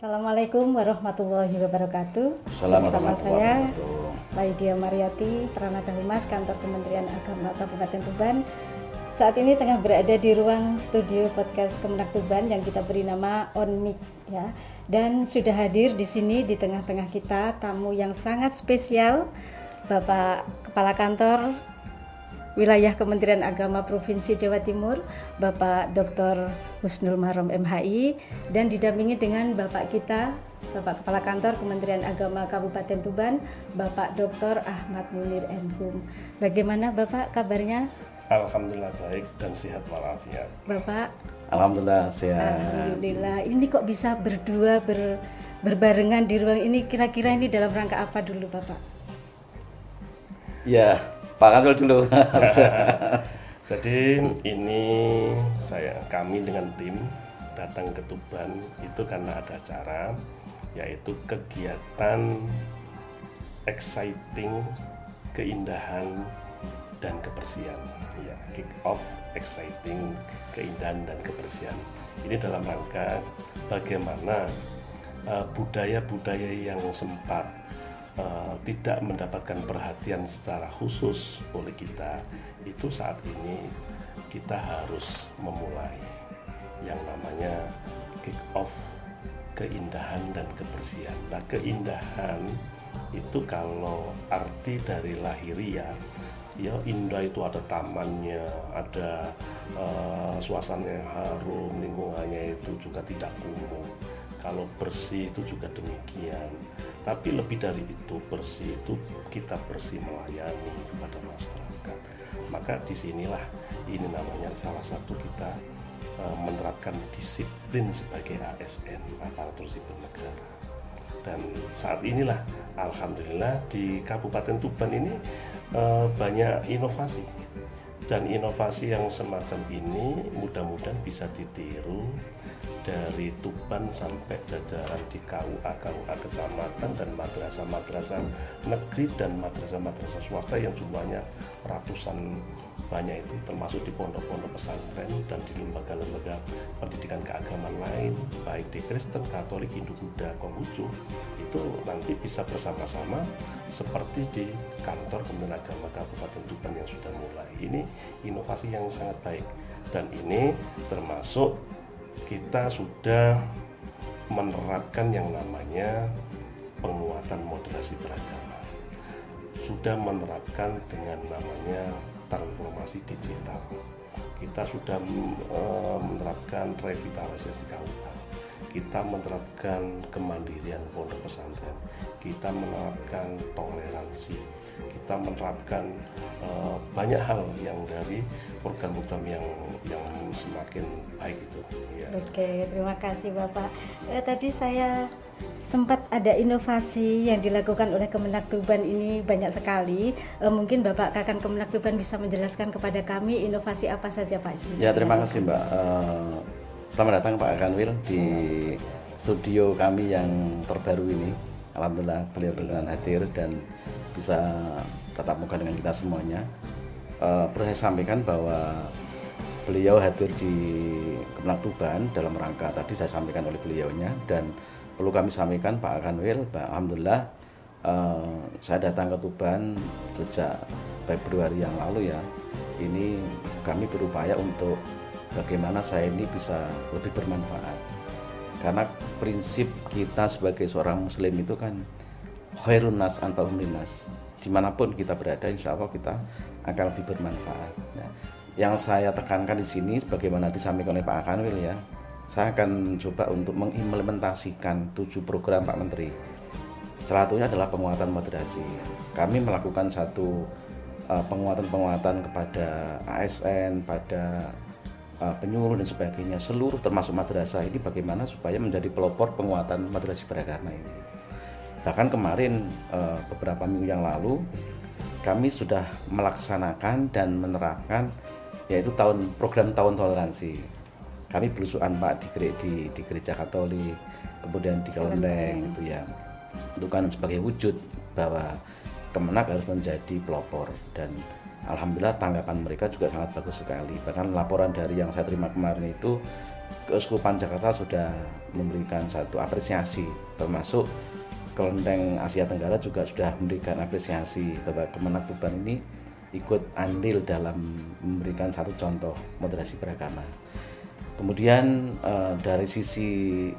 Assalamualaikum warahmatullahi wabarakatuh. Bersama saya Laidia Mariati, Pranata Humas Kantor Kementerian Agama Kabupaten Tuban. Saat ini tengah berada di ruang studio podcast Kemenak Tuban yang kita beri nama On Mic ya. Dan sudah hadir di sini di tengah-tengah kita tamu yang sangat spesial, Bapak Kepala Kantor Wilayah Kementerian Agama Provinsi Jawa Timur, Bapak Dr. Husnul Mahrem MHI, dan didampingi dengan Bapak kita, Bapak Kepala Kantor Kementerian Agama Kabupaten Tuban, Bapak Dr. Ahmad Munir MHum. Bagaimana Bapak kabarnya? Alhamdulillah baik dan sehat walafiat. Bapak? Alhamdulillah sehat. Alhamdulillah. Ini kok bisa berdua berbarengan di ruang ini? Kira-kira ini dalam rangka apa dulu Bapak? Ya, Pak Kanwil dulu. Jadi ini kami dengan tim datang ke Tuban itu karena ada acara, yaitu kegiatan exciting keindahan dan kebersihan. Ya, kick off exciting keindahan dan kebersihan. Ini dalam rangka bagaimana budaya-budaya yang sempat tidak mendapatkan perhatian secara khusus oleh kita, itu saat ini kita harus memulai yang namanya kick off keindahan dan kebersihan. Nah, keindahan itu kalau arti dari lahiriah, ya indah itu ada tamannya, ada suasana yang harum, lingkungannya itu juga tidak kumuh. Kalau bersih itu juga demikian. Tapi lebih dari itu, bersih itu kita bersih melayani kepada masyarakat. Maka disinilah ini namanya salah satu kita menerapkan disiplin sebagai ASN, aparatur sipil negara. Dan saat inilah alhamdulillah di Kabupaten Tuban ini banyak inovasi. Dan inovasi yang semacam ini mudah-mudahan bisa ditiru dari Tuban sampai jajaran di KUA kecamatan dan madrasah-madrasah negeri dan madrasah-madrasah swasta yang jumlahnya ratusan banyak itu, termasuk di pondok-pondok pesantren dan di lembaga-lembaga pendidikan keagamaan lain, baik di Kristen, Katolik, Hindu, Buddha, Konghucu, itu nanti bisa bersama-sama seperti di kantor Kementerian Agama Kabupaten Tuban yang sudah mulai. Ini inovasi yang sangat baik, dan ini termasuk kita sudah menerapkan yang namanya penguatan moderasi beragama, sudah menerapkan dengan namanya transformasi digital, kita sudah menerapkan revitalisasi KUA, kita menerapkan kemandirian pondok pesantren, kita menerapkan toleransi, kita menerapkan banyak hal yang dari program-program yang semakin baik itu. Ya. Oke, terima kasih Bapak. Tadi saya sempat ada inovasi yang dilakukan oleh Kemenak Tuban ini banyak sekali. Mungkin Bapak Kakan Kemenak Tuban bisa menjelaskan kepada kami inovasi apa saja Pak? Ya, terima kasih Mbak. Selamat datang Pak Kanwil di studio kami yang terbaru ini. Alhamdulillah beliau berkenan hadir dan bisa tatap muka dengan kita semuanya. Perlu saya sampaikan bahwa beliau hadir di Kemenak Tuban dalam rangka tadi saya sampaikan oleh beliaunya, dan perlu kami sampaikan Pak Kanwil, alhamdulillah saya datang ke Tuban sejak Februari yang lalu ya. Ini kami berupaya untuk bagaimana saya ini bisa lebih bermanfaat, karena prinsip kita sebagai seorang muslim itu kan khairun nas anfa'uhum linnas. Dimanapun kita berada, insya Allah kita akan lebih bermanfaat. Nah, yang saya tekankan di sini, sebagaimana disampaikan oleh Pak Kanwil ya, saya akan coba untuk mengimplementasikan 7 program Pak Menteri. Salah satunya adalah penguatan moderasi. Kami melakukan satu penguatan kepada ASN, pada penyuluh dan sebagainya, seluruh termasuk madrasah ini bagaimana supaya menjadi pelopor penguatan moderasi beragama ini. Bahkan kemarin beberapa minggu yang lalu kami sudah melaksanakan dan menerapkan yaitu program tahun toleransi. Kami belusukan Pak di gereja Katolik, kemudian di Kelenteng gitu ya. Itu kan sebagai wujud bahwa Kemenak harus menjadi pelopor, dan alhamdulillah tanggapan mereka juga sangat bagus sekali. Bahkan laporan dari yang saya terima kemarin itu Keuskupan Jakarta sudah memberikan satu apresiasi, termasuk Kelenteng Asia Tenggara juga sudah memberikan apresiasi bahwa Kemenak Tuban ini ikut andil dalam memberikan satu contoh moderasi beragama. Kemudian dari sisi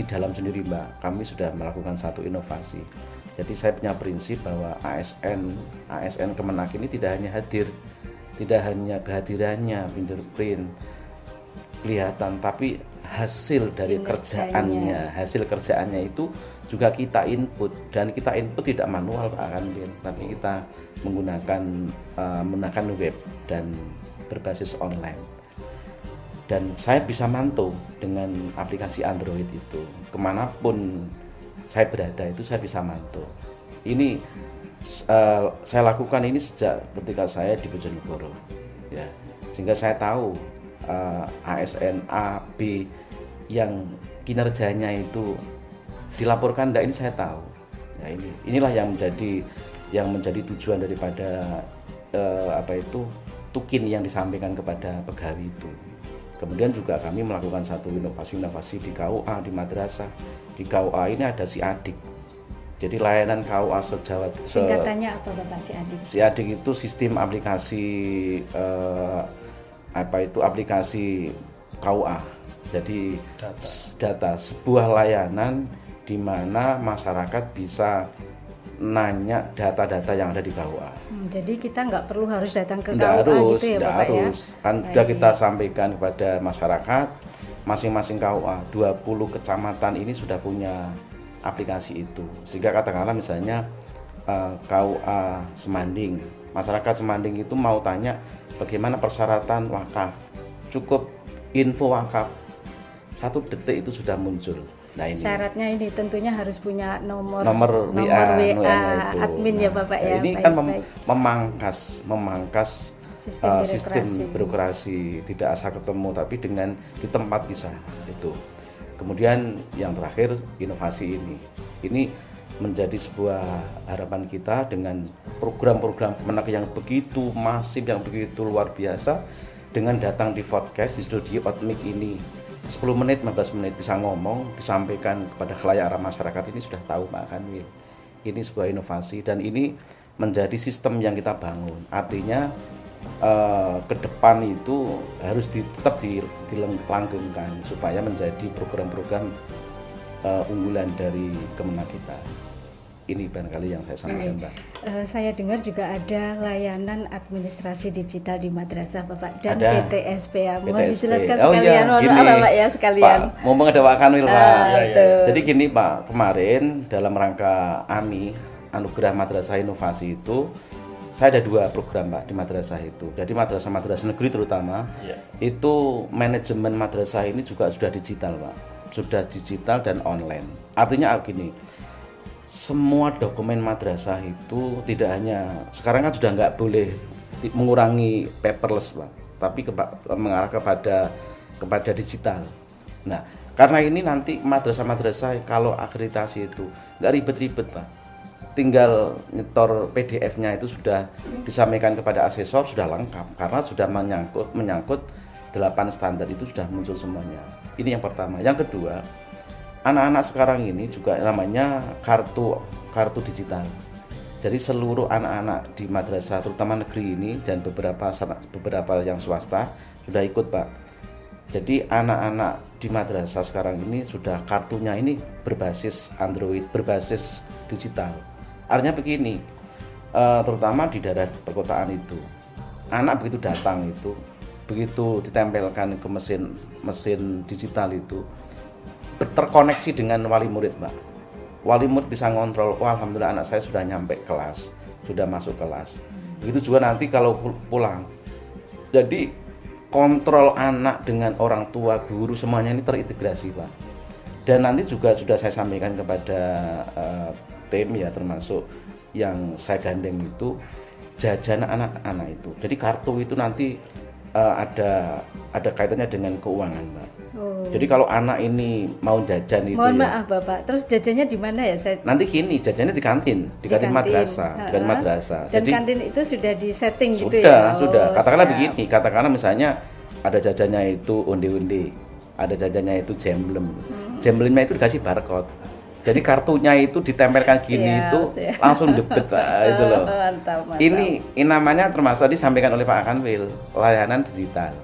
dalam sendiri Mbak, kami sudah melakukan satu inovasi. Jadi saya punya prinsip bahwa ASN Kemenak ini tidak hanya kehadirannya fingerprint kelihatan, tapi hasil dari kerjaannya itu juga kita input, dan kita input tidak manual Pak Kanwil, tapi kita menggunakan web dan berbasis online. Dan saya bisa mantau dengan aplikasi Android itu, kemanapun saya berada itu saya bisa mantau. Ini saya lakukan ini sejak ketika saya di Bojonegoro, ya, sehingga saya tahu ASN A, B yang kinerjanya itu dilaporkan enggak, ini saya tahu. Ya, inilah yang menjadi tujuan daripada tukin yang disampaikan kepada pegawai itu. Kemudian juga kami melakukan satu inovasi di KUA, di madrasah. Di KUA ini ada SIADIK. Jadi layanan KUA se-Jawa. Singkatannya apa Bapak SIADIK? SIADIK itu sistem aplikasi aplikasi KUA. Jadi data sebuah layanan di mana masyarakat bisa nanya data-data yang ada di KUA. Jadi kita nggak perlu harus datang ke KUA gitu ya Bapak harus. Ya? Kan sudah kita sampaikan kepada masyarakat, masing-masing KUA 20 kecamatan ini sudah punya aplikasi itu. Sehingga katakanlah misalnya KUA Semanding, masyarakat Semanding itu mau tanya bagaimana persyaratan wakaf, cukup info wakaf 1 detik itu sudah muncul. Nah, ini syaratnya ini tentunya harus punya nomor WA admin ya Bapak ya. Ini kan memangkas sistem birokrasi, tidak asal ketemu tapi dengan di tempat bisa itu. Kemudian yang terakhir inovasi ini menjadi sebuah harapan kita dengan program-program Kemenak yang begitu masif, yang begitu luar biasa, dengan datang di podcast di studio Outmic ini 10 menit, 15 menit bisa ngomong, disampaikan kepada khalayak masyarakat, ini sudah tahu Pak Kanwil. Ini sebuah inovasi dan ini menjadi sistem yang kita bangun. Artinya ke depan itu harus tetap dilanggengkan supaya menjadi program-program unggulan dari Kemenak kita. Ini barangkali yang saya sampaikan, Mbak. Saya dengar juga ada layanan administrasi digital di madrasah Bapak dan ada. PTSP ya. Mohon PTSP. dijelaskan sekalian, Pak ya sekalian. Pak, ngomong ada Pak Kanwil Pak. Ya. Jadi gini Pak, kemarin dalam rangka AMI Anugerah Madrasah Inovasi itu saya ada 2 program Pak di madrasah itu. Jadi madrasah-madrasah negeri terutama itu manajemen madrasah ini juga sudah digital Pak, sudah digital dan online. Artinya gini, semua dokumen madrasah itu tidak hanya sekarang kan sudah nggak boleh mengurangi paperless Pak, tapi mengarah kepada digital. Nah, karena ini nanti madrasah-madrasah kalau akreditasi itu nggak ribet-ribet Pak, tinggal nyetor PDF-nya itu sudah disampaikan kepada asesor, sudah lengkap karena sudah menyangkut 8 standar itu sudah muncul semuanya. Ini yang pertama. Yang kedua, anak-anak sekarang ini juga namanya kartu digital. Jadi seluruh anak-anak di madrasah terutama negeri ini dan beberapa yang swasta sudah ikut Pak. Jadi anak-anak di madrasah sekarang ini sudah kartunya ini berbasis Android, berbasis digital. Artinya begini, terutama di daerah perkotaan itu, anak begitu datang itu, begitu ditempelkan ke mesin digital itu, terkoneksi dengan wali murid Mbak. Wali murid bisa ngontrol, oh alhamdulillah anak saya sudah nyampe kelas, sudah masuk kelas. Begitu juga nanti kalau pulang. Jadi kontrol anak dengan orang tua, guru semuanya ini terintegrasi Pak. Dan nanti juga sudah saya sampaikan kepada tim ya, termasuk yang saya gandeng itu jajan anak-anak itu. Jadi kartu itu nanti ada kaitannya dengan keuangan Mbak. Jadi kalau anak ini mau jajan itu, mohon maaf Bapak, terus jajannya di mana ya? Nanti gini, jajannya di kantin madrasah, Dan jadi, kantin itu sudah di setting gitu Sudah. ya? Katakanlah begini, katakanlah misalnya ada jajannya itu onde-onde, ada jajannya itu jemblem. Jemblemnya itu dikasih barcode. Jadi kartunya itu ditempelkan gini langsung debit Pak, itu loh. Mantap. Ini namanya termasuk disampaikan oleh Pak Kanwil, layanan digital.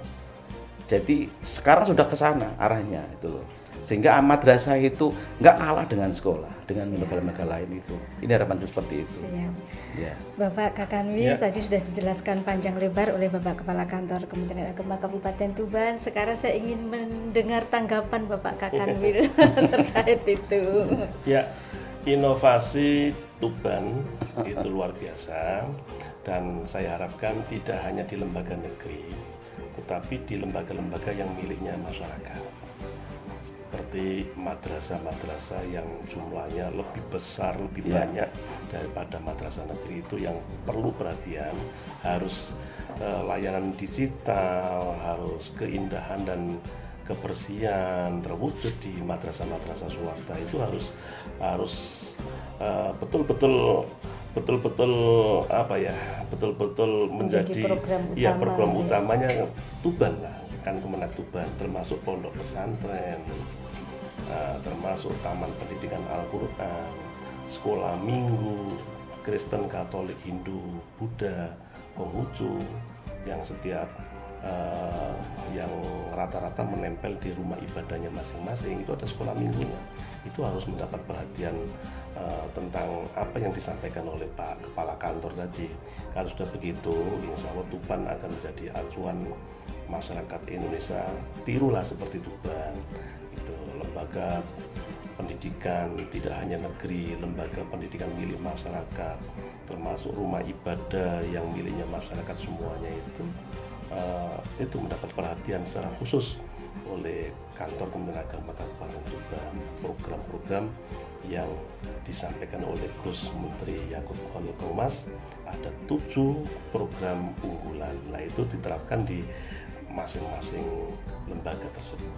Jadi sekarang sudah ke sana arahnya itu loh. Sehingga madrasah itu nggak kalah dengan sekolah, dengan lembaga-lembaga lain itu. Ini harapan seperti itu. Ya. Bapak Kakanwil tadi sudah dijelaskan panjang lebar oleh Bapak Kepala Kantor Kementerian Agama Kabupaten Tuban. Sekarang saya ingin mendengar tanggapan Bapak Kakanwil terkait itu. Ya, inovasi Tuban itu luar biasa, dan saya harapkan tidak hanya di lembaga negeri, tetapi di lembaga-lembaga yang miliknya masyarakat. Seperti madrasah-madrasah yang jumlahnya lebih besar, lebih banyak daripada madrasah negeri, itu yang perlu perhatian, harus layanan digital, harus keindahan dan kebersihan terwujud di madrasah-madrasah swasta. Itu harus betul-betul menjadi program utamanya Tuban lah, kan Kemenak Tuban, termasuk pondok pesantren, termasuk taman pendidikan Al-Quran, sekolah minggu, Kristen, Katolik, Hindu, Buddha, Konghucu, yang setiap yang rata-rata menempel di rumah ibadahnya masing-masing, itu ada sekolah minggunya. Itu harus mendapat perhatian tentang apa yang disampaikan oleh Pak Kepala Kantor tadi. Kalau sudah begitu, insya Allah Tuban akan menjadi acuan masyarakat Indonesia. Tirulah seperti Tuban. Itu lembaga pendidikan tidak hanya negeri, lembaga pendidikan milik masyarakat, termasuk rumah ibadah yang miliknya masyarakat, semuanya itu mendapat perhatian secara khusus oleh Kantor Kementerian Agama Kabupaten Tuban. Program-program yang disampaikan oleh Gus Menteri Yakut Khalil Qomas, ada 7 program unggulan. Nah, itu diterapkan di masing-masing lembaga tersebut.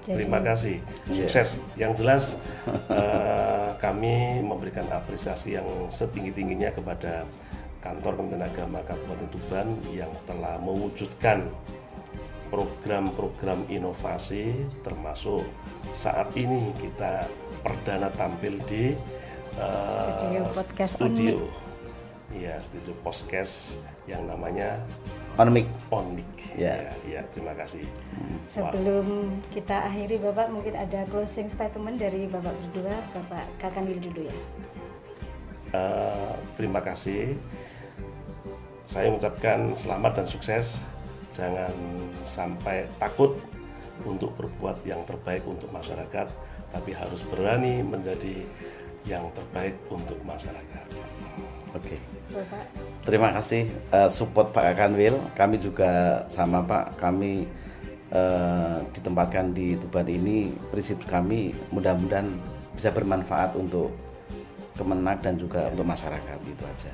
Terima kasih, sukses. Yang jelas kami memberikan apresiasi yang setinggi-tingginya kepada Kantor Kementerian Agama Kabupaten Tuban yang telah mewujudkan program-program inovasi, termasuk saat ini kita perdana tampil di studio podcast yang namanya Onmik. Ya, terima kasih. Sebelum kita akhiri, Bapak mungkin ada closing statement dari Bapak berdua, Bapak Kakanwil dulu ya. Terima kasih. Saya mengucapkan selamat dan sukses. Jangan sampai takut untuk berbuat yang terbaik untuk masyarakat, tapi harus berani menjadi yang terbaik untuk masyarakat. Oke. Terima kasih support Pak Kanwil. Kami juga sama Pak, kami ditempatkan di Tuban ini, prinsip kami mudah-mudahan bisa bermanfaat untuk Kemenak dan juga untuk masyarakat, itu aja.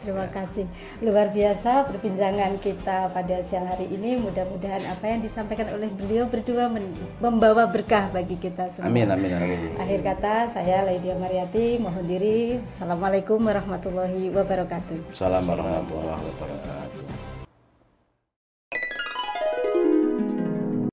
Terima kasih. Luar biasa perbincangan kita pada siang hari ini. Mudah-mudahan apa yang disampaikan oleh beliau berdua membawa berkah bagi kita semua. Amin. Akhir kata, saya Laidia Mariati mohon diri. Assalamualaikum warahmatullahi wabarakatuh. Assalamualaikum warahmatullahi wabarakatuh.